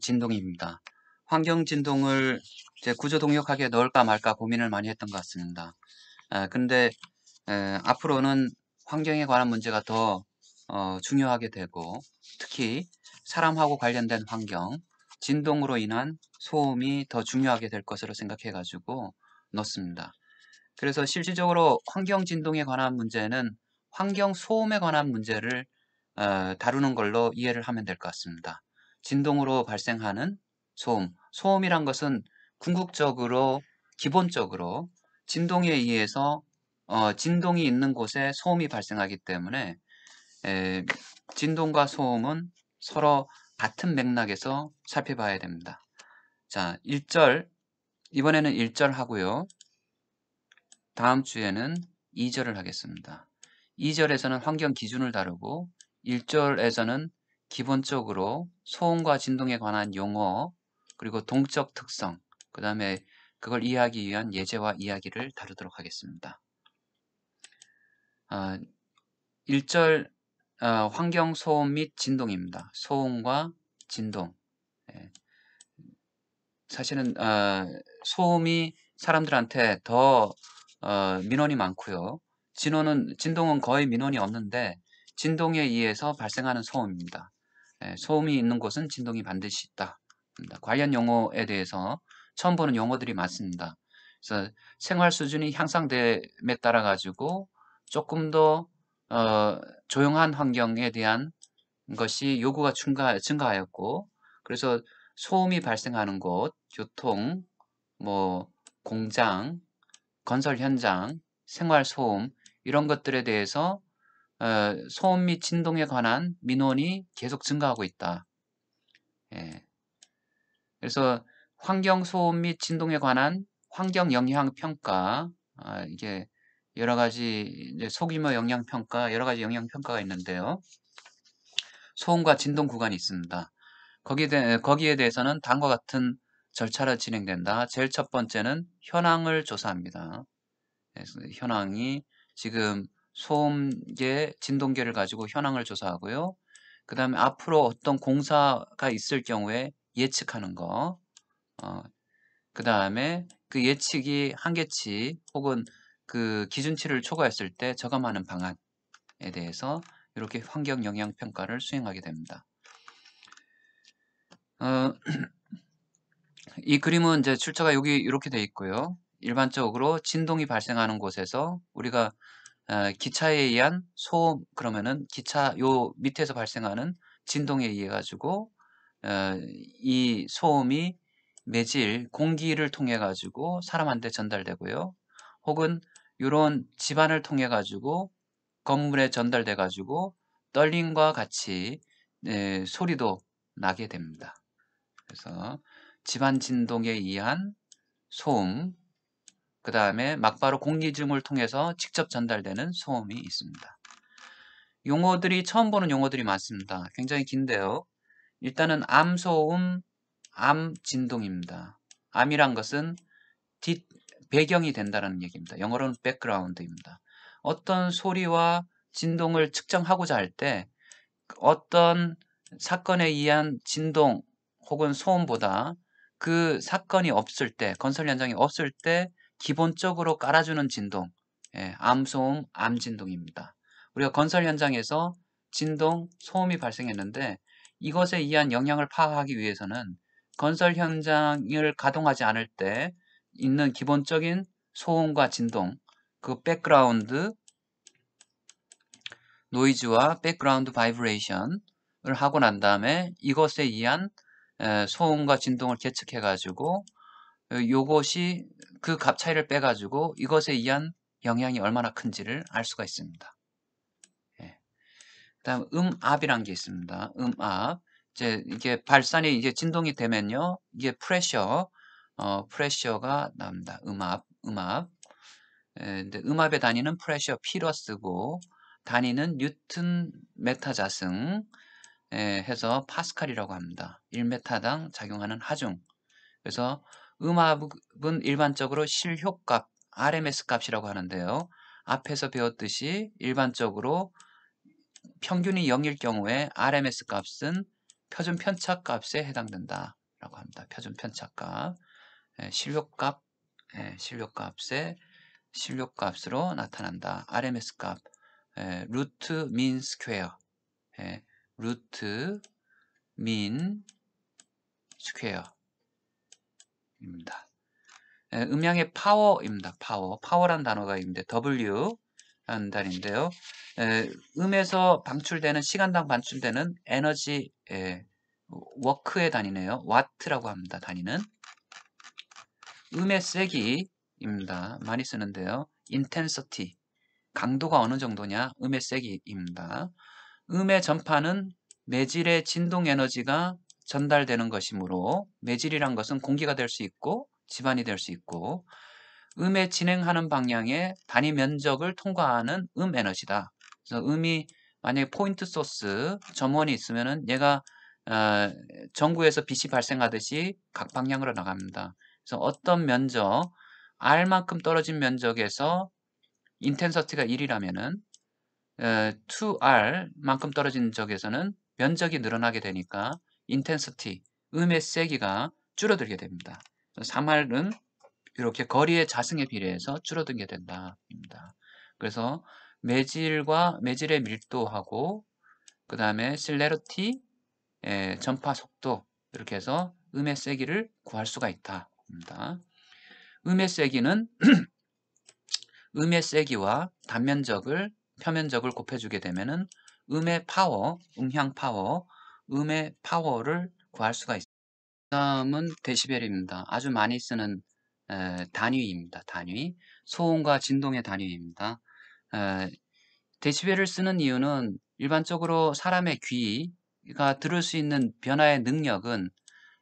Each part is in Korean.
진동입니다. 환경 진동을 이제 구조 동력학에 넣을까 말까 고민을 많이 했던 것 같습니다. 근데 앞으로는 환경에 관한 문제가 더 중요하게 되고, 특히 사람하고 관련된 환경, 진동으로 인한 소음이 더 중요하게 될 것으로 생각해 가지고 넣습니다. 그래서 실질적으로 환경 진동에 관한 문제는 환경 소음에 관한 문제를 다루는 걸로 이해를 하면 될 것 같습니다. 진동으로 발생하는 소음, 소음이란 것은 궁극적으로 기본적으로 진동에 의해서 진동이 있는 곳에 소음이 발생하기 때문에 에, 진동과 소음은 서로 같은 맥락에서 살펴봐야 됩니다. 자, 1절, 이번에는 1절 하고요. 다음 주에는 2절을 하겠습니다. 2절에서는 환경 기준을 다루고 1절에서는 기본적으로 소음과 진동에 관한 용어, 그리고 동적 특성, 그 다음에 그걸 이해하기 위한 예제와 이야기를 다루도록 하겠습니다. 1절 환경 소음 및 진동입니다. 소음과 진동. 예, 사실은 소음이 사람들한테 더 민원이 많고요. 진동은 거의 민원이 없는데 진동에 의해서 발생하는 소음입니다. 소음이 있는 곳은 진동이 반드시 있다. 관련 용어에 대해서 처음 보는 용어들이 많습니다. 그래서 생활 수준이 향상됨에 따라 가지고 조금 더 조용한 환경에 대한 것이 요구가 증가하였고, 그래서 소음이 발생하는 곳, 교통, 뭐 공장, 건설 현장, 생활 소음 이런 것들에 대해서 소음 및 진동에 관한 민원이 계속 증가하고 있다. 예. 그래서 환경 소음 및 진동에 관한 환경 영향 평가, 이게 여러 가지 이제 소규모 영향 평가, 여러 가지 영향 평가가 있는데요. 소음과 진동 구간이 있습니다. 거기에 대해서는 다음과 같은 절차로 진행된다. 제일 첫 번째는 현황을 조사합니다. 그래서 현황이 지금 소음계, 진동계를 가지고 현황을 조사하고요. 그 다음에 앞으로 어떤 공사가 있을 경우에 예측하는 거. 그 다음에 그 예측이 한계치 혹은 그 기준치를 초과했을 때 저감하는 방안에 대해서 이렇게 환경 영향 평가를 수행하게 됩니다. 이 그림은 이제 출처가 여기 이렇게 돼 있고요. 일반적으로 진동이 발생하는 곳에서 우리가 기차에 의한 소음, 그러면은 기차 요 밑에서 발생하는 진동에 의해 가지고 이 소음이 매질 공기를 통해 가지고 사람한테 전달되고요. 혹은 이런 집안을 통해 가지고 건물에 전달돼 가지고 떨림과 같이 소리도 나게 됩니다. 그래서 집안 진동에 의한 소음, 그 다음에 막바로 공기중을 통해서 직접 전달되는 소음이 있습니다. 용어들이 처음 보는 용어들이 많습니다. 굉장히 긴데요. 일단은 암소음, 암진동입니다. 암이란 것은 배경이 된다는 얘기입니다. 영어로는 background입니다. 어떤 소리와 진동을 측정하고자 할 때 어떤 사건에 의한 진동 혹은 소음보다 그 사건이 없을 때, 건설 현장이 없을 때 기본적으로 깔아주는 진동, 암소음, 암진동입니다. 우리가 건설 현장에서 진동, 소음이 발생했는데 이것에 의한 영향을 파악하기 위해서는 건설 현장을 가동하지 않을 때 있는 기본적인 소음과 진동, 그 백그라운드 노이즈와 백그라운드 바이브레이션을 하고 난 다음에 이것에 의한 소음과 진동을 계측해 가지고 요것이 그 값 차이를 빼 가지고 이것에 의한 영향이 얼마나 큰지를 알 수가 있습니다. 예. 그다음 음압이란 게 있습니다. 음압. 이게 발산이 이제 진동이 되면요. 이게 프레셔가 나옵니다. 음압. 근데 음압의 단위는 프레셔 P로 쓰고 단위는 뉴튼 메타자승 해서 파스칼이라고 합니다. 1m당 작용하는 하중. 그래서 음압은 일반적으로 실효값, RMS 값이라고 하는데요. 앞에서 배웠듯이 일반적으로 평균이 0일 경우에 RMS 값은 표준 편차값에 해당된다 라고 합니다. 표준 편차값. 신료값, 신료값으로 나타난다. RMS 값, 루트 민 스퀘어, 루트 민 스퀘어입니다. 음양의 파워입니다. 파워란 단어가 있는데 W라는 단위인데요. 음에서 방출되는 시간당 방출되는 에너지 워크의 단위네요. 와트라고 합니다. 단위는 음의 세기입니다. 많이 쓰는데요. intensity 강도가 어느 정도냐? 음의 세기입니다. 음의 전파는 매질의 진동 에너지가 전달되는 것이므로 매질이란 것은 공기가 될 수 있고 집안이 될 수 있고 음의 진행하는 방향의 단위 면적을 통과하는 음 에너지다. 그래서 음이 만약에 포인트 소스 점원이 있으면은 얘가 전구에서 빛이 발생하듯이 각 방향으로 나갑니다. 그래서 어떤 면적 R만큼 떨어진 면적에서 인텐서티가 1이라면은 2R만큼 떨어진 적에서는 면적이 늘어나게 되니까 인텐시티, 음의 세기가 줄어들게 됩니다. 3R은 이렇게 거리의 자승에 비례해서 줄어들게 된다입니다. 그래서 매질의 밀도하고 그 다음에 실레러티, 전파 속도 이렇게 해서 음의 세기를 구할 수가 있다입니다. 음의 세기는 음의 세기와 단면적을 표면적을 곱해주게 되면은 음의 파워, 음향 파워, 음의 파워를 구할 수가 있습니다. 다음은 데시벨입니다. 아주 많이 쓰는 단위입니다. 단위. 소음과 진동의 단위입니다. 데시벨을 쓰는 이유는 일반적으로 사람의 귀가 들을 수 있는 변화의 능력은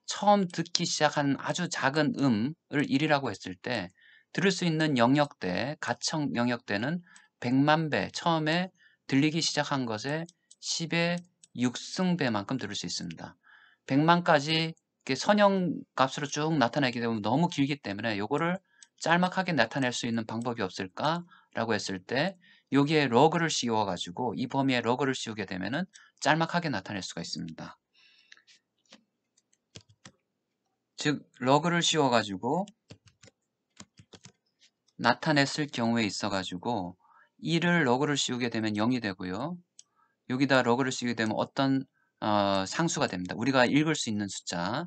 처음 듣기 시작한 아주 작은 음을 1이라고 했을 때 들을 수 있는 영역대, 가청 영역대는 100만 배, 처음에 들리기 시작한 것에 10의 6승배만큼 들을 수 있습니다. 100만까지 선형값으로 쭉 나타내게 되면 너무 길기 때문에 요거를 짤막하게 나타낼 수 있는 방법이 없을까라고 했을 때 여기에 러그를 씌워가지고 이 범위에 러그를 씌우게 되면은 짤막하게 나타낼 수가 있습니다. 즉 러그를 씌워가지고 나타냈을 경우에 있어가지고 2를 러그를 씌우게 되면 0이 되고요. 여기다 러그를 씌우게 되면 어떤 상수가 됩니다. 우리가 읽을 수 있는 숫자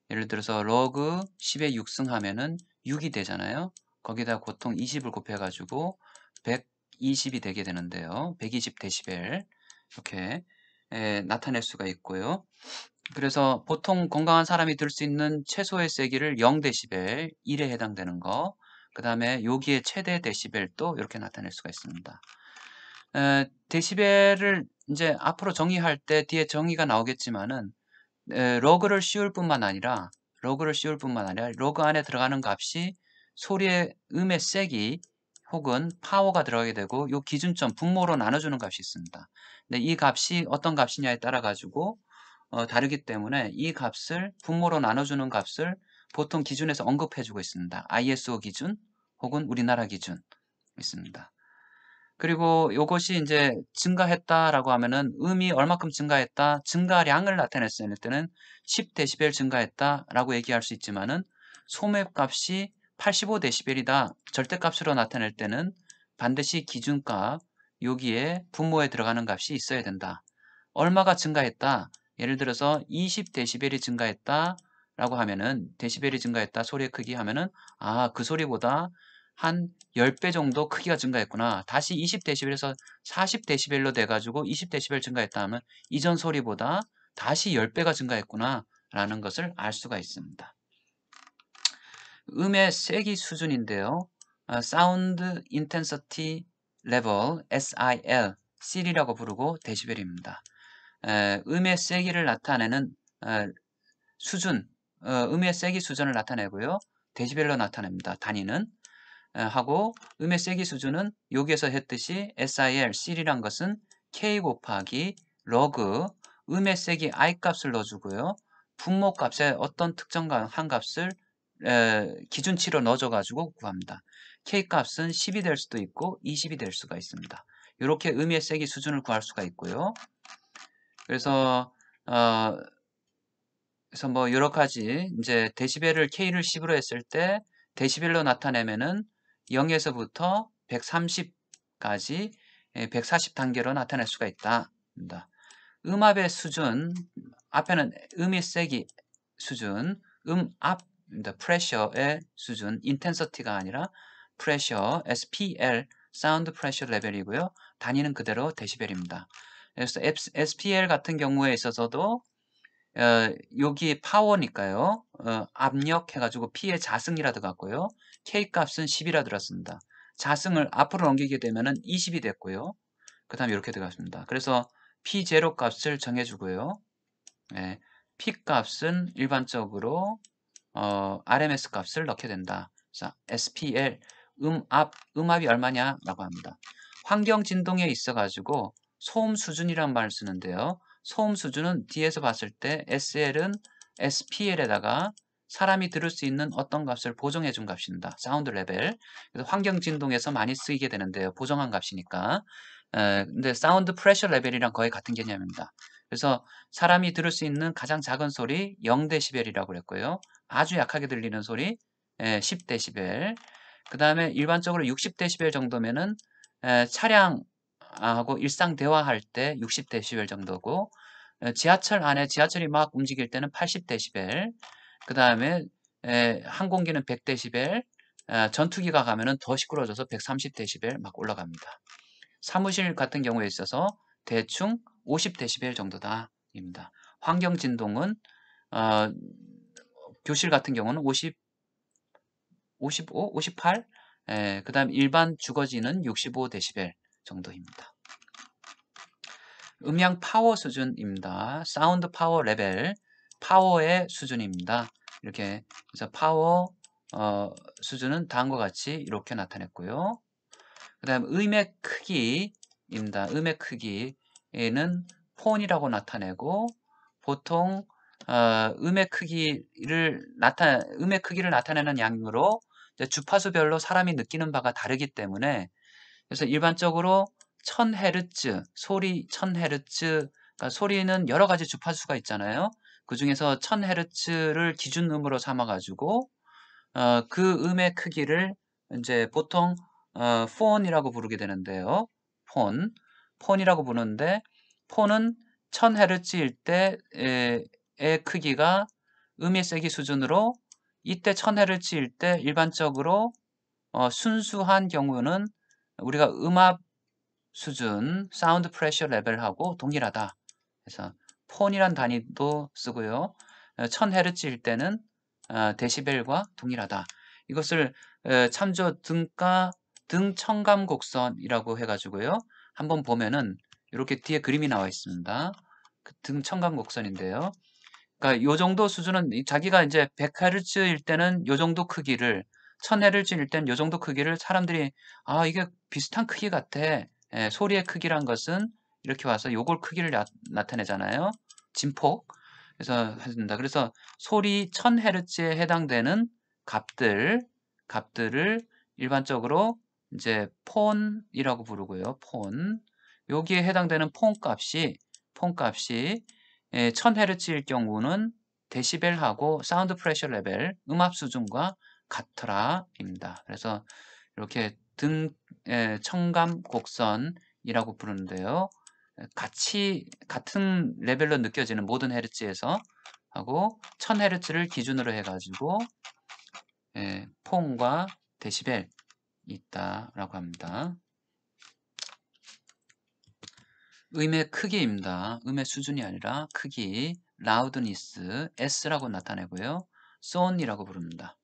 예를 들어서 러그 10의 6승 하면은 6이 되잖아요. 거기다 보통 20을 곱해가지고 120이 되게 되는데요. 120 데시벨 이렇게 나타낼 수가 있고요. 그래서 보통 건강한 사람이 들 수 있는 최소의 세기를 0데시벨, 1에 해당되는 거, 그 다음에 여기에 최대 데시벨도 이렇게 나타낼 수가 있습니다. 데시벨을 이제 앞으로 정의할 때 뒤에 정의가 나오겠지만은 러그를 씌울 뿐만 아니라 러그 안에 들어가는 값이 소리의 음의 세기 혹은 파워가 들어가게 되고 이 기준점 분모로 나눠주는 값이 있습니다. 근데 이 값이 어떤 값이냐에 따라 가지고 다르기 때문에 이 값을 분모로 나눠주는 값을 보통 기준에서 언급해주고 있습니다. ISO 기준 혹은 우리나라 기준 있습니다. 그리고 이것이 이제 증가했다라고 하면은 음이 얼마큼 증가했다, 증가량을 나타냈을 때는 10데시벨 증가했다라고 얘기할 수 있지만은 소매값이 85데시벨이다 절대값으로 나타낼 때는 반드시 기준값 여기에 분모에 들어가는 값이 있어야 된다. 얼마가 증가했다? 예를 들어서 20데시벨이 증가했다 라고 하면은 데시벨이 증가했다 소리의 크기 하면은 그 소리보다 한 10배 정도 크기가 증가했구나. 다시 20데시벨에서 40데시벨로 돼가지고 20데시벨 증가했다 하면 이전 소리보다 다시 10배가 증가했구나 라는 것을 알 수가 있습니다. 음의 세기 수준인데요. Sound Intensity Level, SIL, C이라고 부르고 데시벨입니다. 음의 세기를 나타내는 수준, 음의 세기 수준을 나타내고요. 데시벨로 나타냅니다. 단위는. 하고 음의 세기 수준은 여기에서 했듯이 SIL, C이란 것은 K 곱하기 러그 음의 세기 I 값을 넣어주고요. 분모 값에 어떤 특정한 값을 기준치로 넣어줘가지고 구합니다. K 값은 10이 될 수도 있고 20이 될 수가 있습니다. 이렇게 음의 세기 수준을 구할 수가 있고요. 그래서 그래서 뭐 여러 가지 이제 데시벨을 K를 10으로 했을 때 데시벨로 나타내면은 0에서부터 130까지 140 단계로 나타낼 수가 있다. 음압의 수준, 앞에는 음이 세기 수준, 음압입니다. pressure의 수준, intensity가 아니라 pressure, SPL, sound pressure 레벨이고요. 단위는 그대로 데시벨입니다. 그래서 SPL 같은 경우에 있어서도 여기 파워니까요. 압력 해가지고 P의 자승이라 들어갔고요. K 값은 10이라 들었습니다. 자승을 앞으로 넘기게 되면은 20이 됐고요. 그 다음에 이렇게 들어갔습니다. 그래서 P0 값을 정해주고요. 예, P 값은 일반적으로 RMS 값을 넣게 된다. 자, SPL 음압이 얼마냐라고 합니다. 환경 진동에 있어가지고 소음 수준이란 말을 쓰는데요. 소음 수준은 뒤에서 봤을 때 SL은 SPL에다가 사람이 들을 수 있는 어떤 값을 보정해 준 값입니다. 사운드 레벨. 그래서 환경 진동에서 많이 쓰이게 되는데요. 보정한 값이니까. 근데 사운드 프레셔 레벨이랑 거의 같은 개념입니다. 그래서 사람이 들을 수 있는 가장 작은 소리 0데시벨이라고 그랬고요. 아주 약하게 들리는 소리 10데시벨. 그 다음에 일반적으로 60데시벨 정도면은 차량하고 일상 대화할 때 60데시벨 정도고 지하철 안에 지하철이 막 움직일 때는 80데시벨. 그 다음에 항공기는 100데시벨. 전투기가 가면은 더 시끄러워져서 130데시벨 막 올라갑니다. 사무실 같은 경우에 있어서 대충 50데시벨 정도다입니다. 환경 진동은 교실 같은 경우는 50, 55, 58, 그 다음 일반 주거지는 65데시벨 정도입니다. 음향 파워 수준입니다. 사운드 파워 레벨, 파워의 수준입니다. 이렇게 그래서 파워 수준은 다음과 같이 이렇게 나타냈고요. 그 다음 음의 크기입니다. 음의 크기는 폰이라고 나타내고 보통 음의 크기를 나타내는 양으로 주파수별로 사람이 느끼는 바가 다르기 때문에 그래서 일반적으로 1000Hz 소리 1000Hz 그러니까 소리는 여러 가지 주파수가 있잖아요. 그 중에서 1000Hz를 기준음으로 삼아 가지고 그 음의 크기를 이제 보통 폰이라고 부르게 되는데요. 폰이라고 부르는데 폰은 1000Hz일 때의 크기가 음의 세기 수준으로 이때 1000Hz일 때 일반적으로 순수한 경우는 우리가 음압 수준, 사운드 프레셔 레벨하고 동일하다. 그래서 폰이란 단위도 쓰고요. 1000Hz일 때는 데시벨과 동일하다. 이것을 참조 등청감 곡선이라고 해가지고요. 한번 보면은 이렇게 뒤에 그림이 나와 있습니다. 그 등청감 곡선인데요. 그러니까 요 정도 수준은 자기가 이제 100Hz일 때는 요 정도 크기를 1000Hz일 때는 요 정도 크기를 사람들이 이게 비슷한 크기 같아. 소리의 크기란 것은 이렇게 와서 요걸 크기를 나타내잖아요. 진폭. 그래서 해준다. 그래서 소리 1000Hz에 해당되는 값들을 일반적으로 이제 폰이라고 부르고요. 폰. 여기에 해당되는 폰 값이 1000Hz일 경우는 데시벨하고 사운드 프레셔 레벨, 음압 수준과 같더라입니다. 그래서 이렇게 청감 곡선이라고 부르는데요. 같은 레벨로 느껴지는 모든 헤르츠에서 하고 1000Hz를 기준으로 해가지고 폰과 데시벨 있다라고 합니다. 음의 크기입니다. 음의 수준이 아니라 크기, loudness, S라고 나타내고요. sound이라고 부릅니다.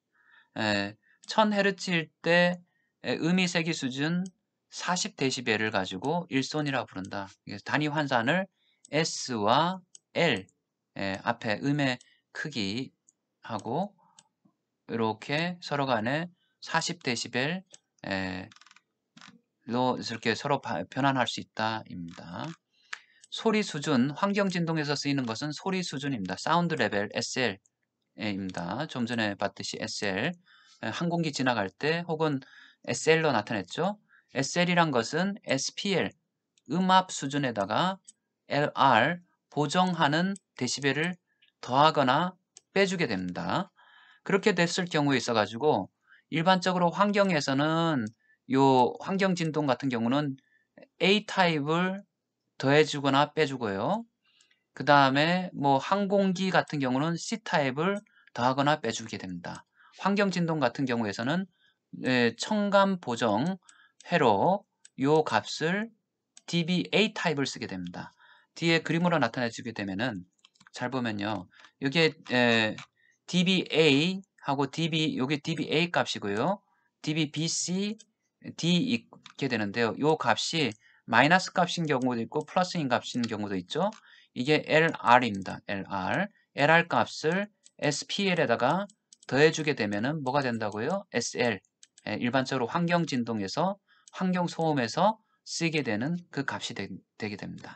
1000Hz일 때 음의 세기 수준 40데시벨을 가지고 1손이라고 부른다. 단위 환산을 S와 L 앞에 음의 크기하고 이렇게 서로 간에 40데시벨 로 이렇게 서로 변환할 수 있다입니다. 소리 수준, 환경 진동에서 쓰이는 것은 소리 수준입니다. 사운드 레벨 SL입니다. 좀 전에 봤듯이 SL, 항공기 지나갈 때 혹은 SL로 나타냈죠. SL이란 것은 SPL, 음압 수준에다가 LR, 보정하는 데시벨을 더하거나 빼주게 됩니다. 그렇게 됐을 경우에 있어가지고 일반적으로 환경에서는 요 환경 진동 같은 경우는 A 타입을 더해주거나 빼주고요. 그 다음에 뭐 항공기 같은 경우는 C 타입을 더하거나 빼주게 됩니다. 환경 진동 같은 경우에서는 첨감 보정 회로 요 값을 dBA 타입을 쓰게 됩니다. 뒤에 그림으로 나타내 주게 되면은 잘 보면요. 이게 dBA 하고 요게 dBA 값이고요. dBBC, D 있게 되는데요. 요 값이 마이너스 값인 경우도 있고 플러스인 값인 경우도 있죠. 이게 LR입니다. LR. LR 값을 SPL에다가 더해주게 되면은 뭐가 된다고요? SL. 일반적으로 환경 진동에서 환경 소음에서 쓰게 되는 그 값이 되게 됩니다.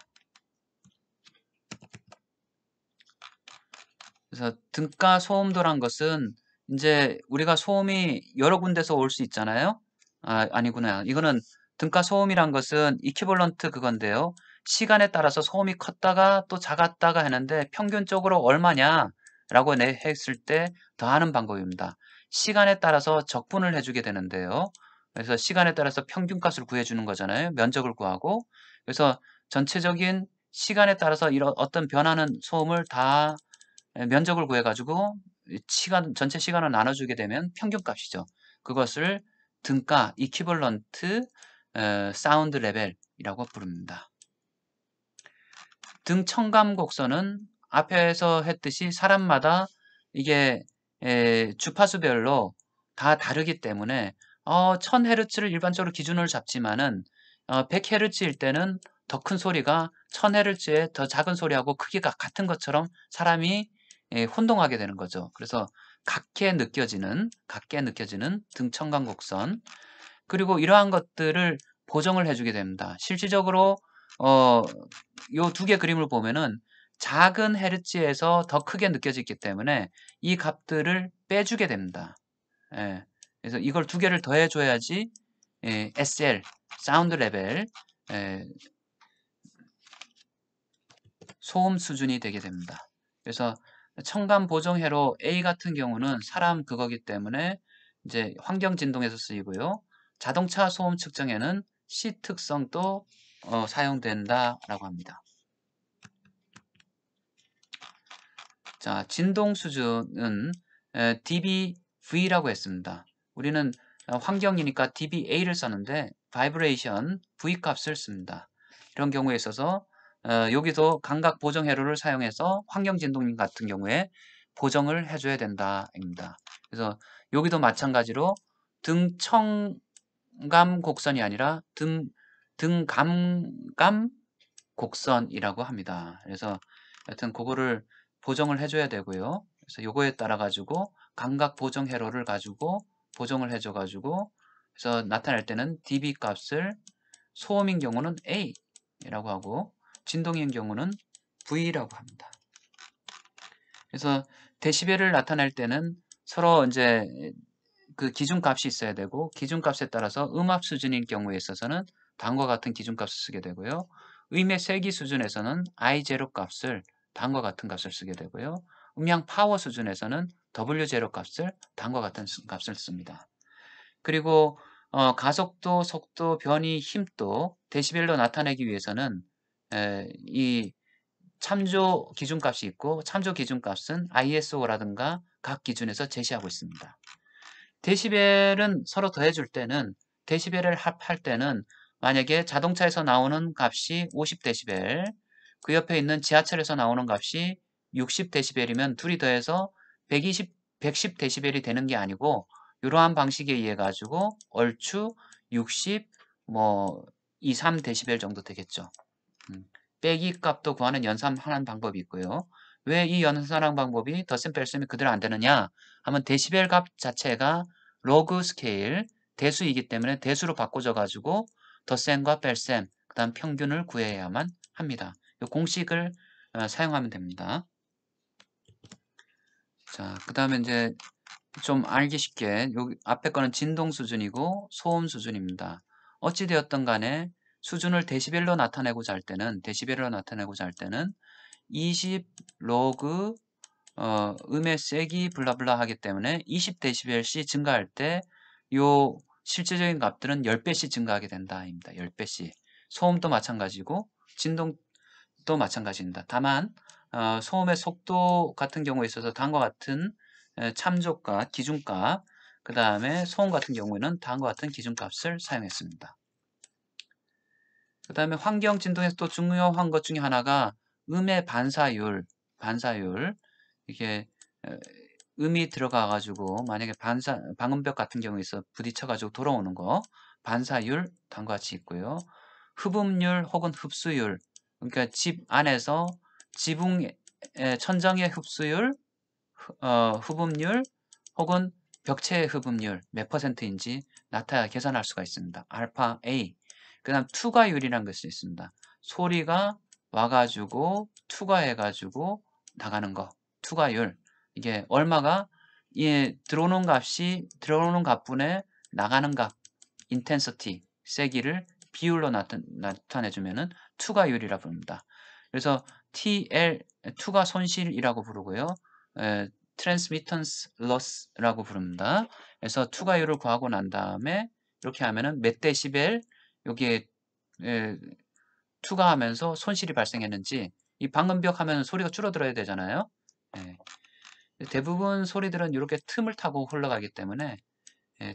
그래서 등가 소음도란 것은 이제 우리가 소음이 여러 군데서 올 수 있잖아요. 아니구나. 이거는 등가 소음이란 것은 이퀴벌런트 그건데요. 시간에 따라서 소음이 컸다가 또 작았다가 하는데 평균적으로 얼마냐라고 했을 때 더하는 방법입니다. 시간에 따라서 적분을 해주게 되는데요. 그래서 시간에 따라서 평균값을 구해주는 거잖아요. 면적을 구하고. 그래서 전체적인 시간에 따라서 이런 어떤 변하는 소음을 다 면적을 구해가지고 전체 시간을 나눠주게 되면 평균값이죠. 그것을 등가, 이퀴벌런트 사운드 레벨이라고 부릅니다. 등 첨감 곡선은 앞에서 했듯이 사람마다 이게 주파수별로 다 다르기 때문에 1000Hz를 일반적으로 기준을 잡지만은 100Hz일 때는 더 큰 소리가 1000Hz의 더 작은 소리하고 크기가 같은 것처럼 사람이 혼동하게 되는 거죠. 그래서 같게 느껴지는 등 첨감 곡선, 그리고 이러한 것들을 보정을 해주게 됩니다. 실질적으로 요 두 개 그림을 보면은 작은 헤르츠에서 더 크게 느껴지기 때문에 이 값들을 빼주게 됩니다. 예, 그래서 이걸 두 개를 더해줘야지 SL 사운드 레벨 소음 수준이 되게 됩니다. 그래서 첨감 보정회로 A 같은 경우는 사람 그거기 때문에 이제 환경 진동에서 쓰이고요. 자동차 소음 측정에는 C 특성도 사용된다라고 합니다. 자, 진동 수준은 dBV라고 했습니다. 우리는 환경이니까 dBA를 썼는데 바이브레이션 V 값을 씁니다. 이런 경우에 있어서 여기도 감각 보정 회로를 사용해서 환경 진동 같은 경우에 보정을 해줘야 된다입니다. 그래서 여기도 마찬가지로 등청감 곡선이 아니라 등감감 곡선이라고 합니다. 그래서 여튼 그거를 보정을 해줘야 되고요. 그래서 요거에 따라 가지고 감각 보정 회로를 가지고 보정을 해줘 가지고 그래서 나타낼 때는 dB 값을 소음인 경우는 A라고 하고 진동인 경우는 V라고 합니다. 그래서 데시벨을 나타낼 때는 서로 이제 그 기준값이 있어야 되고 기준값에 따라서 음압 수준인 경우에 있어서는 다음과 같은 기준값을 쓰게 되고요. 음의 세기 수준에서는 I0 값을 다음과 같은 값을 쓰게 되고요. 음량 파워 수준에서는 W0 값을 다음과 같은 값을 씁니다. 그리고 가속도, 속도, 변이, 힘도 데시벨로 나타내기 위해서는 이 참조 기준값이 있고 참조 기준값은 ISO라든가 각 기준에서 제시하고 있습니다. 데시벨은 서로 더해줄 때는 데시벨을 합할 때는 만약에 자동차에서 나오는 값이 50데시벨, 그 옆에 있는 지하철에서 나오는 값이 60데시벨이면 둘이 더해서 110데시벨이 되는 게 아니고 이러한 방식에 의해 가지고 얼추 60, 뭐 2, 3데시벨 정도 되겠죠. 빼기 값도 구하는 연산하는 방법이 있고요. 왜 이 연산하는 방법이 덧셈 뺄셈이 그대로 안 되느냐 하면 데시벨 값 자체가 로그 스케일 대수이기 때문에 대수로 바꿔줘 가지고 덧셈과 뺄셈 그 다음 평균을 구해야만 합니다. 이 공식을 사용하면 됩니다. 자, 그 다음에 이제 좀 알기 쉽게 여기 앞에 거는 진동 수준이고 소음 수준입니다. 어찌되었든 간에 수준을 데시벨로 나타내고자 할 때는 20 로그 음의 색이 블라블라 하기 때문에 20dB씩 증가할 때 요 실제적인 값들은 10배씩 증가하게 된다입니다. 10배씩. 소음도 마찬가지고 진동도 마찬가지입니다. 다만 소음의 속도 같은 경우에 있어서 다음과 같은 참조값, 기준값, 그 다음에 소음 같은 경우에는 다음과 같은 기준값을 사용했습니다. 그 다음에 환경 진동에서 또 중요한 것 중에 하나가 음의 반사율, 이게 음이 들어가 가지고 만약에 방음벽 같은 경우에 있어 부딪혀 가지고 돌아오는 거 반사율 다음과 같이 있고요. 흡음률 혹은 흡수율, 그러니까 집 안에서 지붕 천정의 흡수율, 흡음률 혹은 벽체의 흡음률 몇 %인지 계산할 수가 있습니다. 알파 A. 그 다음 투과율이라는 것이 있습니다. 소리가 와가지고 투과해가지고 나가는 거. 투과율. 이게 얼마가 들어오는 값분의 나가는 값 intensity 세기를 비율로 나타내주면은 투과율이라 부릅니다. 그래서 TL 투과 손실이라고 부르고요. transmittance loss라고 부릅니다. 그래서 투과율을 구하고 난 다음에 이렇게 하면은 몇 데시벨 여기에 투과하면서 손실이 발생했는지, 이 방음벽 하면 소리가 줄어들어야 되잖아요. 예. 대부분 소리들은 이렇게 틈을 타고 흘러가기 때문에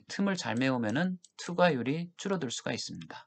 틈을 잘 메우면은 투과율이 줄어들 수가 있습니다.